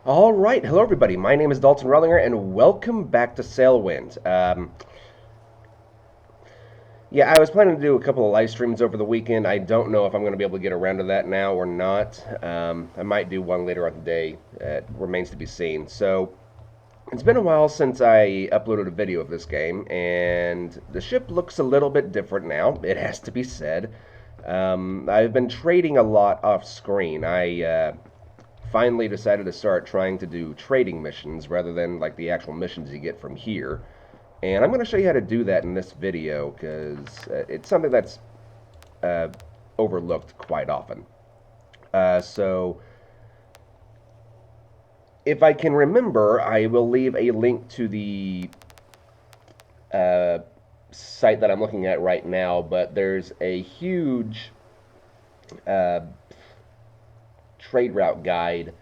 All right, hello everybody. My name is Dalton Rellinger, and welcome back to Sailwind. Yeah, I was planning to do a couple of live streams over the weekend. I don't know if I'm going to be able to get around to that now or not. I might do one later on today. It remains to be seen. So it's been a while since I uploaded a video of this game, and the ship looks a little bit different now. It has to be said. I've been trading a lot off screen. I finally decided to start trying to do trading missions rather than like the actual missions you get from here. And I'm going to show you how to do that in this video because it's something that's uh, overlooked quite often. So if I can remember, I will leave a link to the uh, site that I'm looking at right now, but there's a huge uh, trade route guide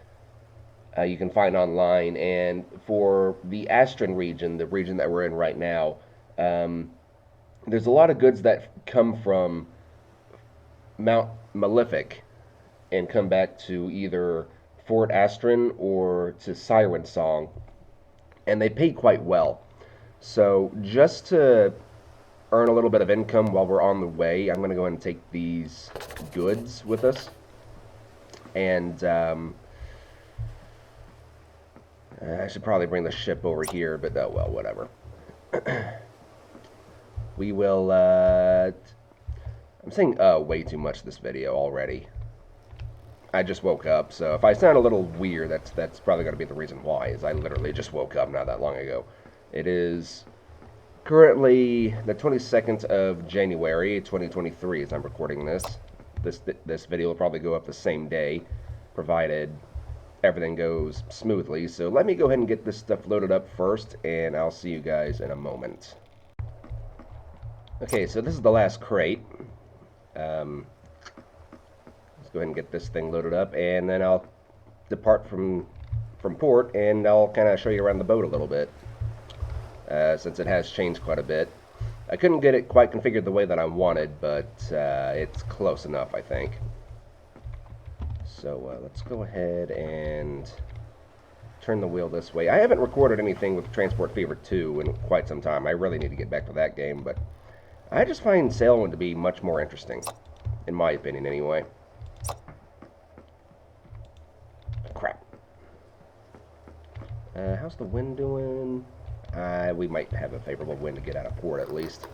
you can find online. And for the Astrin region, the region that we're in right now, there's a lot of goods that come from Mount Molific and come back to either Fort Astrin or to Siren Song, and they pay quite well. So just to earn a little bit of income while we're on the way, I'm going to go ahead and take these goods with us. And I should probably bring the ship over here, but oh well, whatever. We will, I'm saying way too much this video already. I just woke up, so if I sound a little weird, that's probably going to be the reason why, is I literally just woke up not that long ago. It is currently the 22nd of January, 2023, as I'm recording this. This video will probably go up the same day, provided everything goes smoothly. So let me go ahead and get this stuff loaded up first, and I'll see you guys in a moment. Okay, so this is the last crate. Let's go ahead and get this thing loaded up, and then I'll depart from port, and I'll kind of show you around the boat a little bit, since it has changed quite a bit. I couldn't get it quite configured the way that I wanted, but it's close enough, I think. So let's go ahead and turn the wheel this way. I haven't recorded anything with Transport Fever 2 in quite some time. I really need to get back to that game, but I just find Sailwind to be much more interesting, in my opinion anyway. Crap. How's the wind doing? We might have a favorable wind to get out of port at least.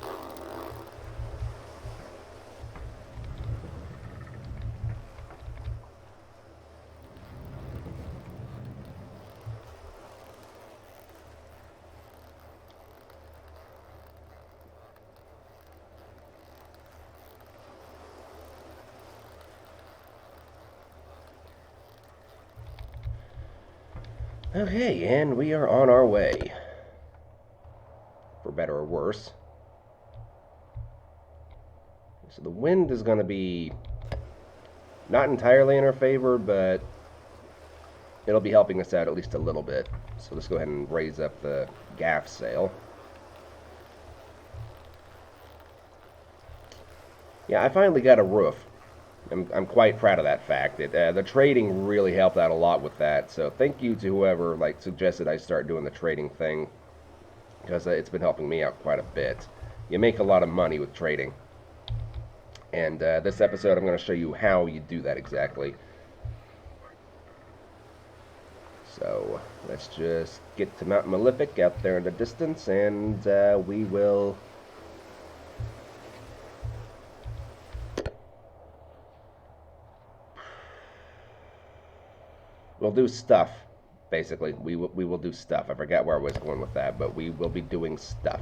Okay, and we are on our way. For better or worse. So the wind is going to be not entirely in our favor, but it'll be helping us out at least a little bit. So let's go ahead and raise up the gaff sail. Yeah, I finally got a roof. I'm quite proud of that fact. The trading really helped out a lot with that. So thank you to whoever suggested I start doing the trading thing, because it's been helping me out quite a bit. You make a lot of money with trading. And this episode I'm going to show you how you do that exactly. So let's just get to Mount Molific out there in the distance, and we will... We'll do stuff, basically. We will do stuff. I forgot where I was going with that, but we will be doing stuff.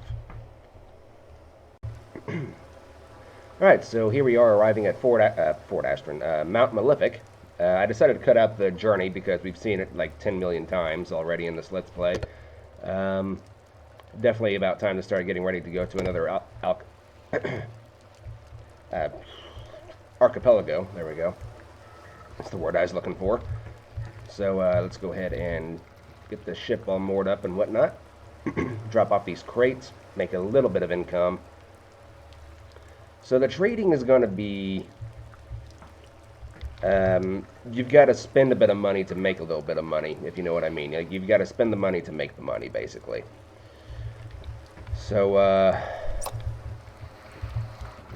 Alright, so here we are arriving at Fort Astrin, Mount Molific. I decided to cut out the journey because we've seen it like 10 million times already in this Let's Play. Definitely about time to start getting ready to go to another archipelago. There we go. That's the word I was looking for. So let's go ahead and get the ship all moored up and whatnot. Drop off these crates, make a little bit of income. So the trading is going to be You've got to spend a bit of money to make a little bit of money, if you know what I mean. Like, you've got to spend the money to make the money, basically. So,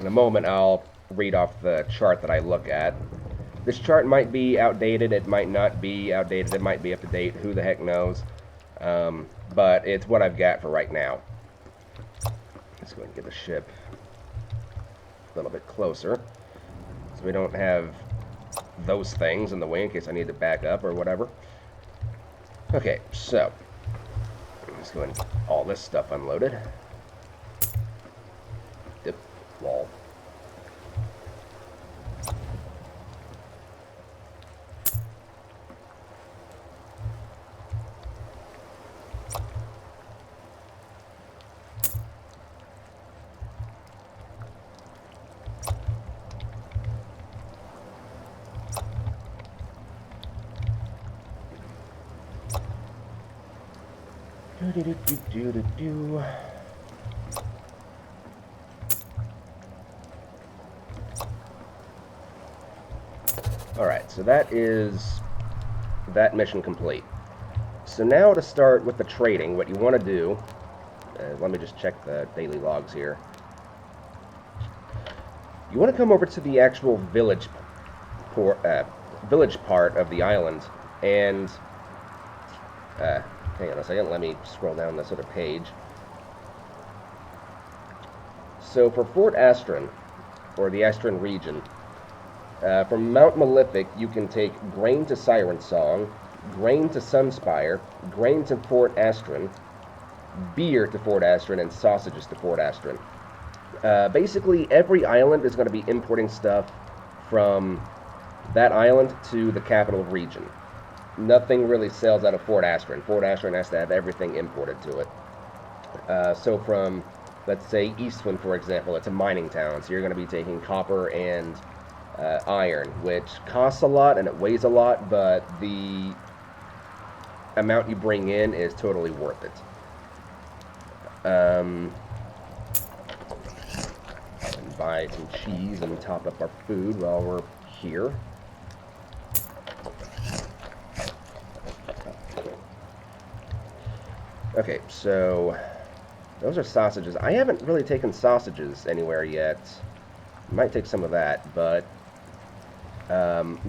in a moment, I'll read off the chart that I look at. This chart might be outdated, it might not be outdated, it might be up to date, who the heck knows. But it's what I've got for right now. Let's go ahead and get the ship a little bit closer, so we don't have those things in the way in case I need to back up or whatever. Okay, so let's go ahead and get all this stuff unloaded. Dip wall. Alright, so that is that mission complete. So now to start with the trading, what you want to do, let me just check the daily logs here. You want to come over to the actual village part of the island, and hang on a second, let me scroll down this other page. So for Fort Astrin, or the Astrin region, from Mount Molific, you can take grain to Siren Song, grain to Sunspire, grain to Fort Astrin, beer to Fort Astrin, and sausages to Fort Astrin. Basically, every island is going to be importing stuff from that island to the capital region. Nothing really sells out of Fort Astrin. Fort Astrin has to have everything imported to it. So from, let's say, Eastwind, for example, it's a mining town, so you're going to be taking copper and iron, which costs a lot and it weighs a lot, but the amount you bring in is totally worth it. And buy some cheese and top up our food while we're here. Okay, so those are sausages. I haven't really taken sausages anywhere yet. Might take some of that, but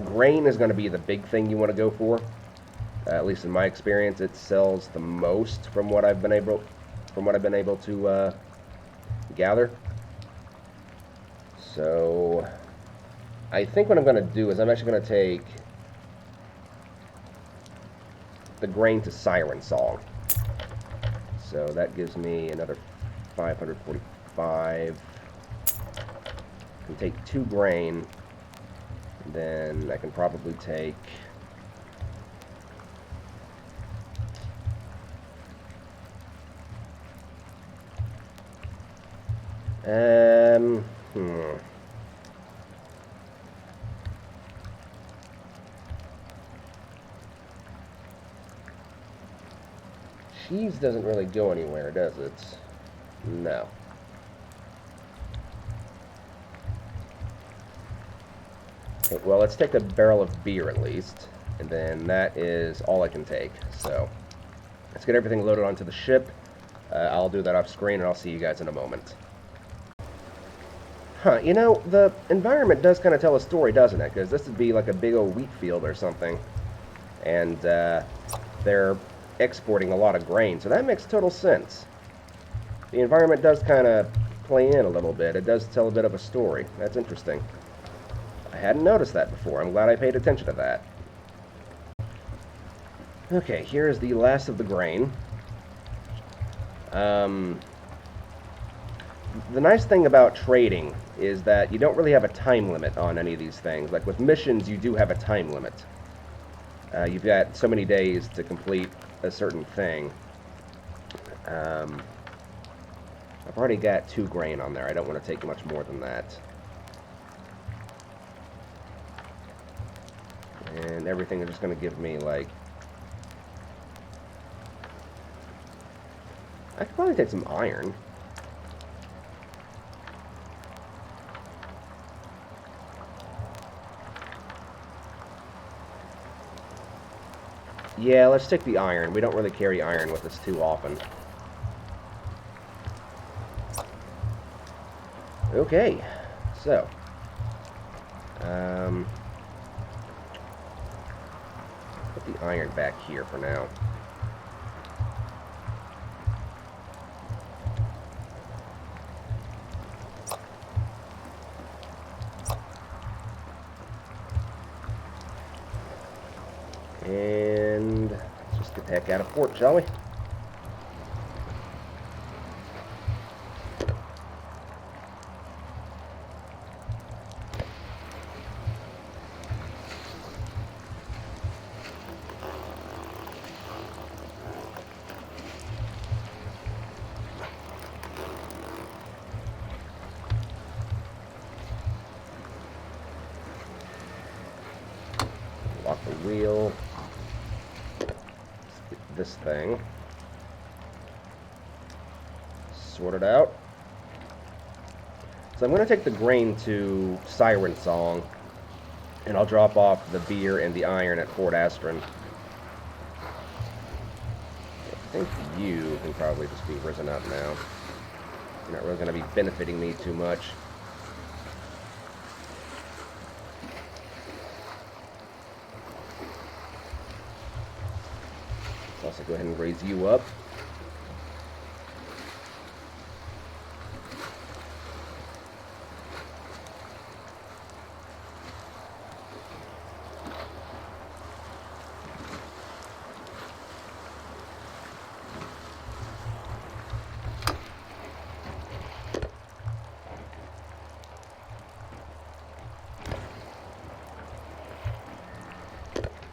grain is going to be the big thing you want to go for. At least in my experience, it sells the most from what I've been able to gather. So I think what I'm going to do is I'm actually going to take the grain to Siren Song. So that gives me another 545. I can take 2 grain. And then I can probably take cheese doesn't really go anywhere, does it? No. Okay, well, let's take a barrel of beer at least, and then that is all I can take. So let's get everything loaded onto the ship. I'll do that off screen, and I'll see you guys in a moment. Huh, you know, the environment does kind of tell a story, doesn't it? Because this would be like a big old wheat field or something. And they're exporting a lot of grain, so that makes total sense. The environment does kind of play in a little bit. It does tell a bit of a story. That's interesting. I hadn't noticed that before. I'm glad I paid attention to that. Okay, here's the last of the grain. The nice thing about trading is that you don't really have a time limit on any of these things. Like with missions, you do have a time limit. You've got so many days to complete a certain thing. I've already got 2 grain on there. I don't want to take much more than that. And everything is just going to give me, like... I could probably take some iron. Yeah, let's take the iron. We don't really carry iron with us too often. Okay, so put the iron back here for now. And let's just get the heck out of port, shall we? Lock the wheel. Let's get this thing sorted out. So I'm going to take the grain to Siren Song, and I'll drop off the beer and the iron at Fort Astrin. I think you can probably just be risen up now. You're not really going to be benefiting me too much. Let's also go ahead and raise you up.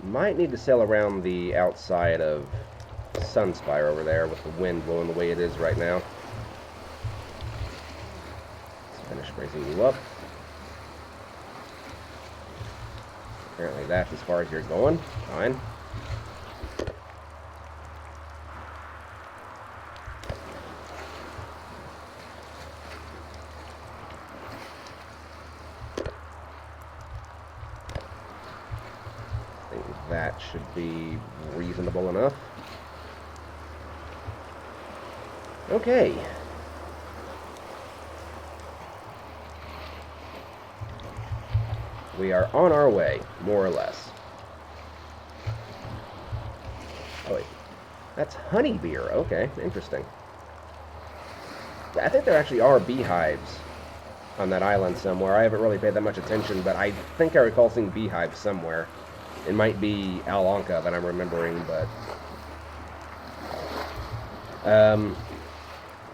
Might need to sail around the outside of Sunspire over there with the wind blowing the way it is right now. Let's finish raising you up. Apparently that's as far as you're going. Fine. That should be reasonable enough. Okay. We are on our way, more or less. Oh wait, that's honey beer. Okay, interesting. I think there actually are beehives on that island somewhere. I haven't really paid that much attention, but I think I recall seeing beehives somewhere. It might be Alanka that I'm remembering, but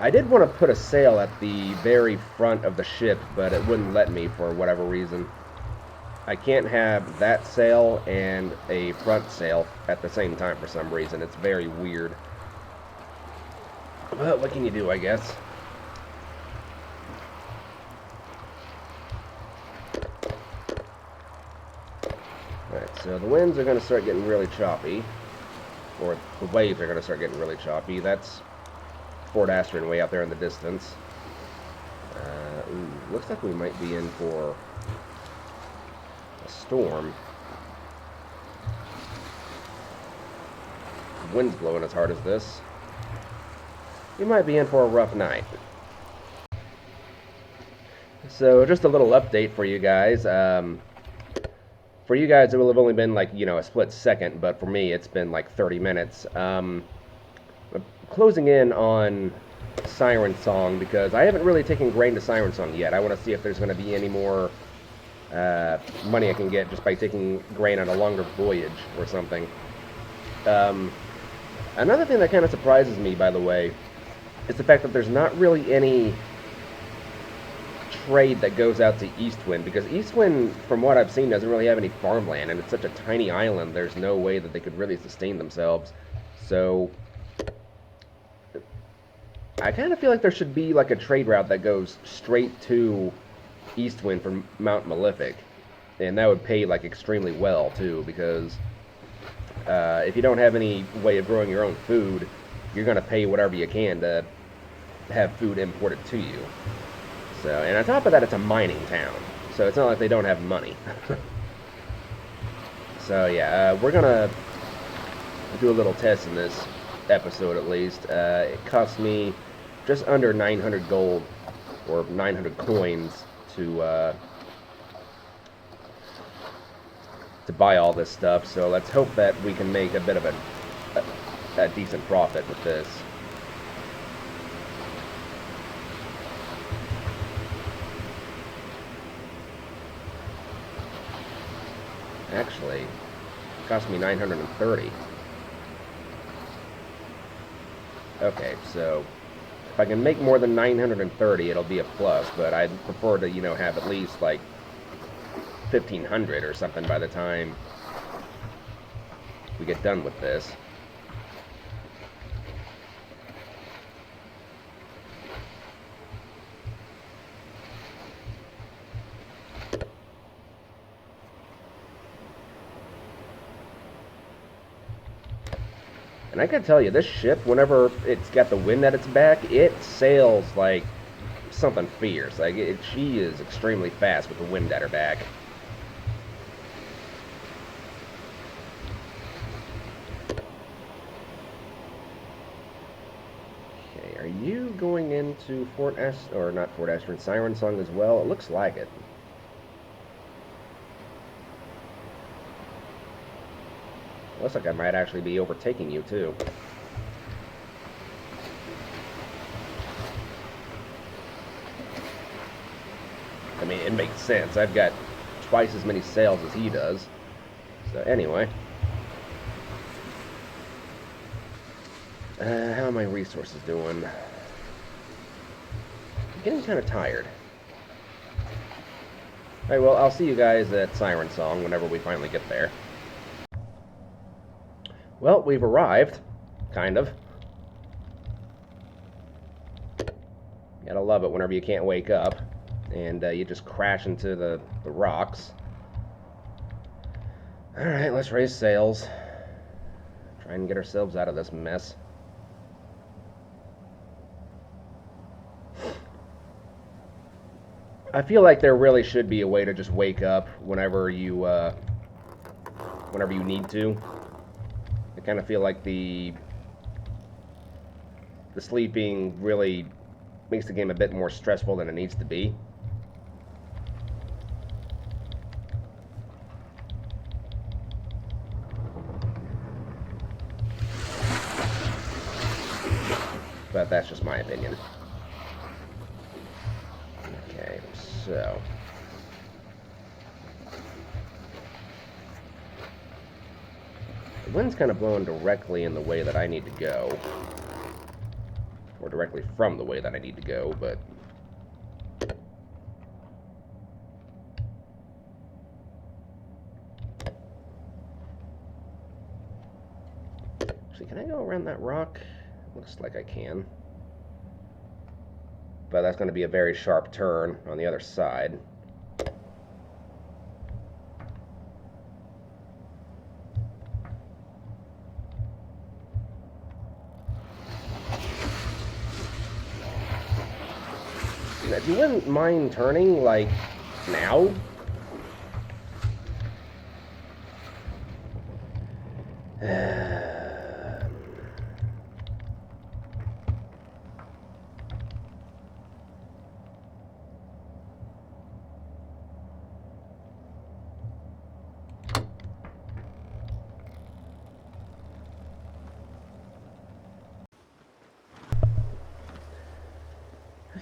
I did want to put a sail at the very front of the ship, but it wouldn't let me for whatever reason. I can't have that sail and a front sail at the same time for some reason. It's very weird. But what can you do, I guess? Alright, so the winds are going to start getting really choppy. Or the waves are going to start getting really choppy. That's Fort Astrin way out there in the distance. Looks like we might be in for a storm. The wind's blowing as hard as this. We might be in for a rough night. So just a little update for you guys. For you guys, it will have only been like, a split second, but for me, it's been like 30 minutes. Closing in on Siren Song because I haven't really taken grain to Siren Song yet. I want to see if there's going to be any more money I can get just by taking grain on a longer voyage or something. Another thing that kind of surprises me, by the way, is the fact that there's not really any trade that goes out to Eastwind, because Eastwind, from what I've seen, doesn't really have any farmland, and it's such a tiny island, there's no way that they could really sustain themselves. So I kind of feel like there should be like a trade route that goes straight to Eastwind from Mount Molific, and that would pay like extremely well too, because if you don't have any way of growing your own food, you're going to pay whatever you can to have food imported to you. So, and on top of that, it's a mining town, so it's not like they don't have money. So yeah, we're gonna do a little test in this episode at least. It cost me just under 900 gold, or 900 coins, to buy all this stuff, so let's hope that we can make a bit of a decent profit with this. Actually, it cost me 930. Okay, so if I can make more than 930, it'll be a plus, but I'd prefer to, you know, have at least like 1,500 or something by the time we get done with this. And I can tell you, this ship, whenever it's got the wind at its back, it sails like something fierce. Like, she is extremely fast with the wind at her back. Okay, are you going into not Fort Astrin, Siren Song as well? It looks like it. Looks like I might actually be overtaking you, too. I mean, it makes sense. I've got twice as many sails as he does. So, anyway. How are my resources doing? I'm getting kind of tired. Alright, well, I'll see you guys at Siren Song whenever we finally get there. Well, we've arrived, kind of. Gotta love it whenever you can't wake up, and you just crash into the rocks. Alright, let's raise sails. Try and get ourselves out of this mess. I feel like there really should be a way to just wake up whenever you need to. I kind of feel like the sleeping really makes the game a bit more stressful than it needs to be. But that's just my opinion. Okay, so... the wind's kind of blowing directly in the way that I need to go. Or directly from the way that I need to go, but... actually, can I go around that rock? Looks like I can. But that's going to be a very sharp turn on the other side. If you wouldn't mind turning, like, now?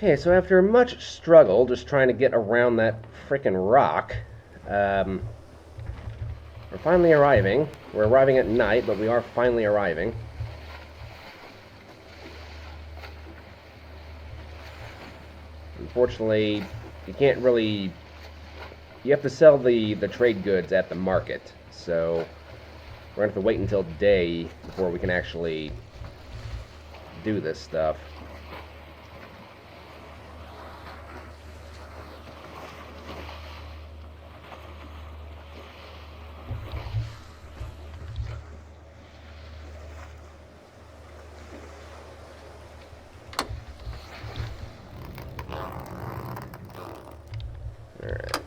Okay, so after much struggle, just trying to get around that frickin' rock, we're finally arriving. We're arriving at night, but we are finally arriving. Unfortunately, you can't really... you have to sell the trade goods at the market, so we're going to have to wait until day before we can actually do this stuff. Alright.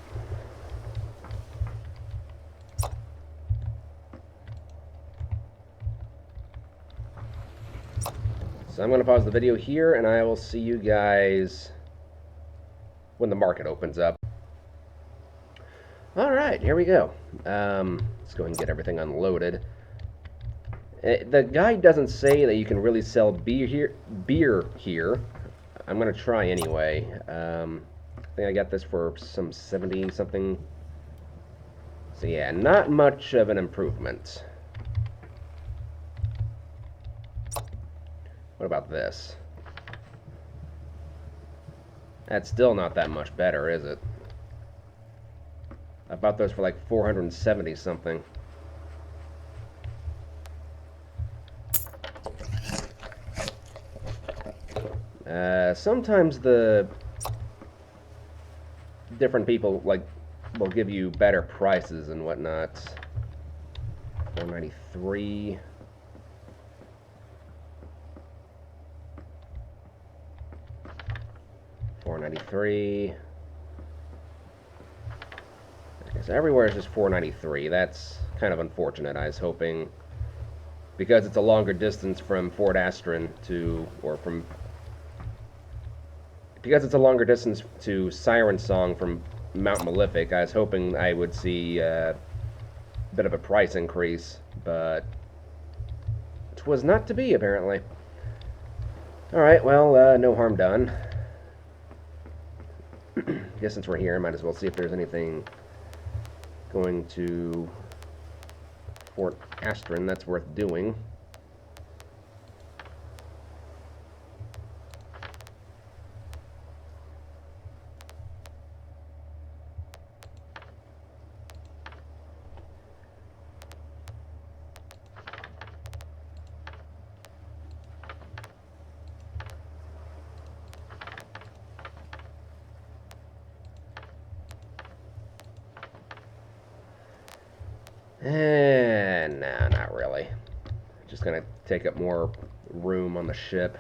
So I'm going to pause the video here, and I will see you guys when the market opens up. Alright, here we go. Let's go ahead and get everything unloaded. The guide doesn't say that you can really sell beer here. I'm going to try anyway. I think I got this for some 70-something. So yeah, not much of an improvement. What about this? That's still not that much better, is it? I bought those for like 470 something. Sometimes the different people will give you better prices and whatnot. 493. $493. Okay, so everywhere is just $493. That's kind of unfortunate. I was hoping, because it's a longer distance from Fort Astrin because it's a longer distance to Siren Song from Mount Molific, I was hoping I would see a bit of a price increase, but it was not to be, apparently. Alright, well, no harm done. Guess since we're here, I might as well see if there's anything going to Fort Astrin that's worth doing. No, not really. Just gonna take up more room on the ship.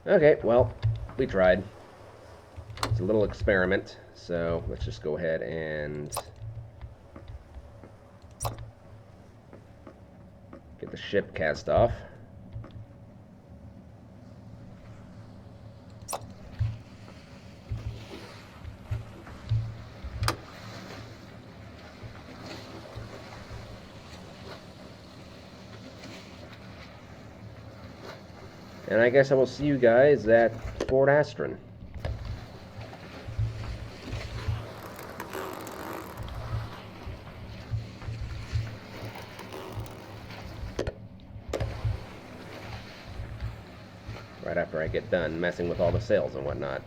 Okay, well, we tried. It's a little experiment, so let's just go ahead and get the ship cast off. And I guess I will see you guys at Fort Astrin. Right after I get done messing with all the sails and whatnot.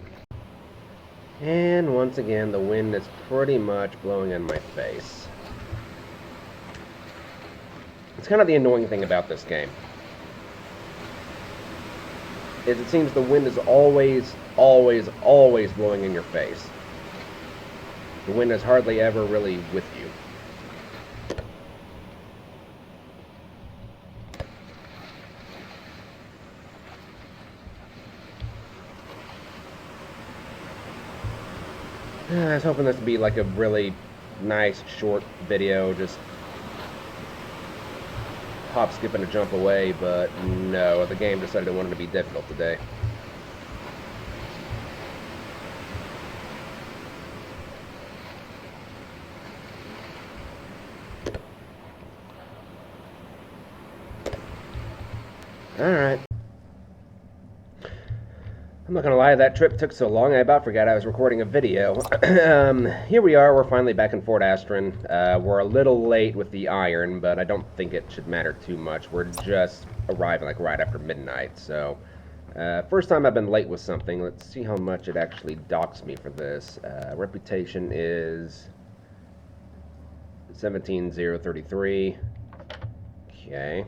And once again, the wind is pretty much blowing in my face. It's kind of the annoying thing about this game. Is it seems the wind is always blowing in your face. The wind is hardly ever really with you. I was hoping this would be like a really nice short video, just hop, skip, and a jump away, but no, the game decided it wanted to be difficult today. Alright. I'm not gonna lie, that trip took so long, I about forgot I was recording a video. Here we are, we're finally back in Fort Astrin. We're a little late with the iron, but I don't think it should matter too much. We're just arriving like right after midnight, so... first time I've been late with something. Let's see how much it actually docks me for this. Reputation is 17,033. Okay.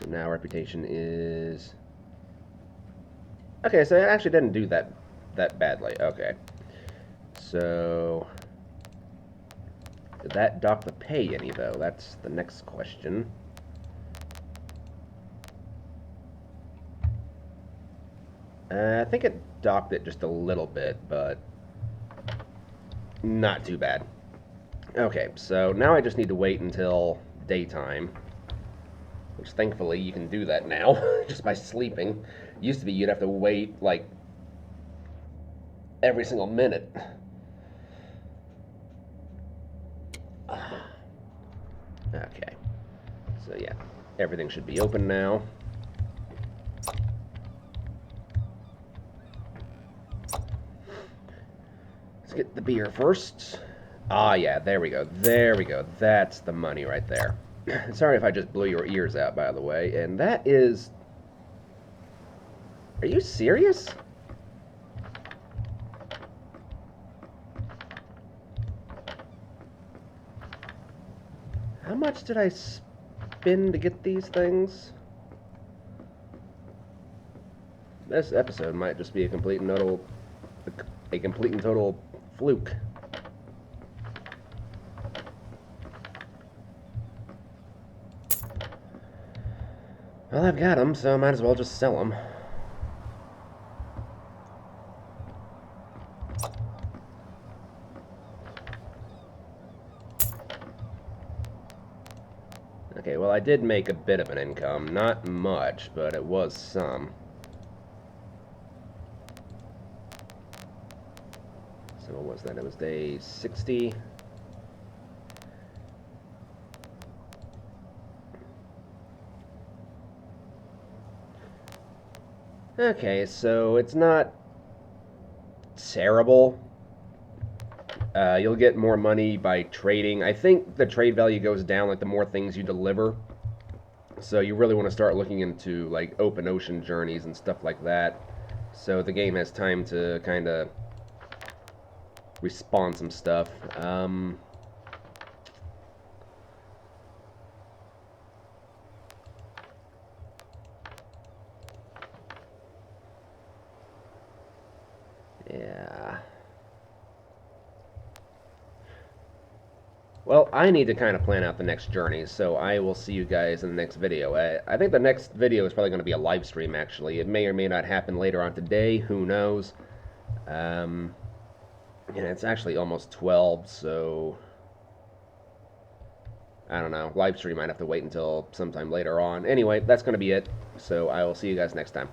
So now reputation is... Okay, so it actually didn't do that badly. Okay. So... did that dock the pay any, though? That's the next question. I think it docked it just a little bit, but not too bad. Okay, so now I just need to wait until daytime. Which thankfully you can do that now just by sleeping. Used to be you'd have to wait like every single minute. Okay. So yeah, everything should be open now. Let's get the beer first. Ah, yeah, there we go. There we go. That's the money right there. Sorry if I just blew your ears out, by the way. And that is... Are you serious? How much did I spend to get these things? This episode might just be a complete and total fluke. Well, I've got them, so I might as well just sell them. Okay, well, I did make a bit of an income. Not much, but it was some. So what was that? It was day 60. Okay, so it's not terrible. You'll get more money by trading. I think the trade value goes down like the more things you deliver. So you really want to start looking into like open ocean journeys and stuff like that. So the game has time to kind of respawn some stuff. Yeah. Well, I need to kind of plan out the next journey, so I will see you guys in the next video. I think the next video is probably going to be a live stream, actually. It may or may not happen later on today, who knows. And it's actually almost 12, so... I don't know. Live stream might have to wait until sometime later on. Anyway, that's going to be it, so I will see you guys next time.